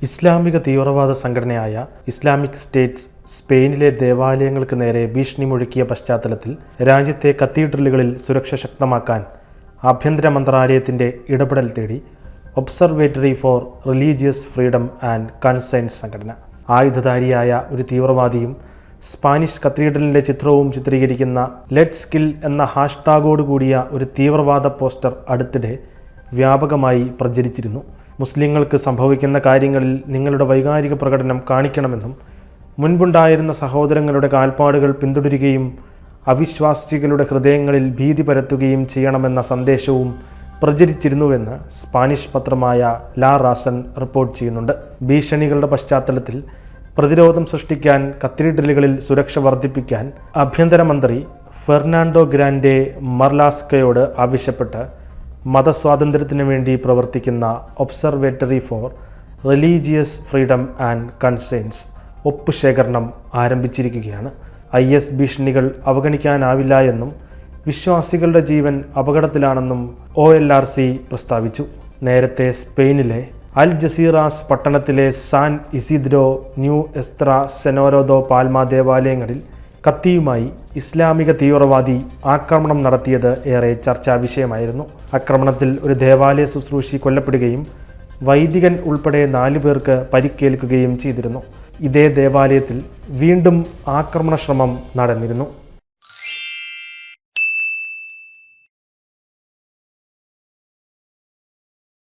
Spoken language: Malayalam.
ഇസ്ലാമിക തീവ്രവാദ സംഘടനയായ ഇസ്ലാമിക് സ്റ്റേറ്റ്സ് സ്പെയിനിലെ ദേവാലയങ്ങൾക്ക് നേരെ ഭീഷണി മുഴക്കിയ പശ്ചാത്തലത്തിൽ രാജ്യത്തെ കത്തീഡ്രലുകളിൽ സുരക്ഷ ശക്തമാക്കാൻ ആഭ്യന്തര മന്ത്രാലയത്തിൻ്റെ ഇടപെടൽ തേടി observatory for religious freedom and concerns സംഘടന. ആയുധധാരിയായ ഒരു തീവ്രവാദിയും സ്പാനിഷ് കത്തീഡ്രലിൻ്റെ ചിത്രവും ചിത്രീകരിക്കുന്ന ലെറ്റ്സ് കിൽ എന്ന ഹാഷ്ടാഗോട് കൂടിയ ഒരു തീവ്രവാദ പോസ്റ്റർ അടുത്തിടെ വ്യാപകമായി പ്രചരിച്ചിരുന്നു. മുസ്ലിങ്ങൾക്ക് സംഭവിക്കുന്ന കാര്യങ്ങളിൽ നിങ്ങളുടെ വൈകാരിക പ്രകടനം കാണിക്കണമെന്നും മുൻപുണ്ടായിരുന്ന സഹോദരങ്ങളുടെ കാൽപ്പാടുകൾ പിന്തുടരുകയും അവിശ്വാസികളുടെ ഹൃദയങ്ങളിൽ ഭീതി പരത്തുകയും ചെയ്യണമെന്ന സന്ദേശവും പ്രചരിച്ചിരുന്നുവെന്ന് സ്പാനിഷ് പത്രമായ ലാ റാസൺ റിപ്പോർട്ട് ചെയ്യുന്നുണ്ട്. ഭീഷണികളുടെ പശ്ചാത്തലത്തിൽ പ്രതിരോധം സൃഷ്ടിക്കാൻ കത്തീഡ്രലുകളിൽ സുരക്ഷ വർദ്ധിപ്പിക്കാൻ ആഭ്യന്തരമന്ത്രി ഫെർണാണ്ടോ ഗ്രാൻഡെ മർലാസ്കയോട് ആവശ്യപ്പെട്ട് മതസ്വാതന്ത്ര്യത്തിനു വേണ്ടി പ്രവർത്തിക്കുന്ന observatory for religious freedom and concerns ഒപ്പുശേഖരണം ആരംഭിച്ചിരിക്കുകയാണ്. IS ഭീഷണികൾ അവഗണിക്കാനാവില്ല എന്നും വിശ്വാസികളുടെ ജീവൻ അപകടത്തിലാണെന്നും OLRC പ്രസ്താവിച്ചു. നേരത്തെ സ്പെയിനിലെ അൽ ജസീറാസ് പട്ടണത്തിലെ സാൻ ഇസിദ്രോ, ന്യൂ എസ്ത്ര, സെനോരോ പാൽമ ദേവാലയങ്ങളിൽ കത്തിയുമായി ഇസ്ലാമിക തീവ്രവാദി ആക്രമണം നടത്തിയത് ഏറെ ചർച്ചാ വിഷയമായിരുന്നു. ആക്രമണത്തിൽ ഒരു ദേവാലയ ശുശ്രൂഷി കൊല്ലപ്പെടുകയും വൈദികൻ ഉൾപ്പെടെ 4 പേർക്ക് പരിക്കേൽക്കുകയും ചെയ്തിരുന്നു. ഇതേ ദേവാലയത്തിൽ വീണ്ടും ആക്രമണ ശ്രമം നടന്നിരുന്നു.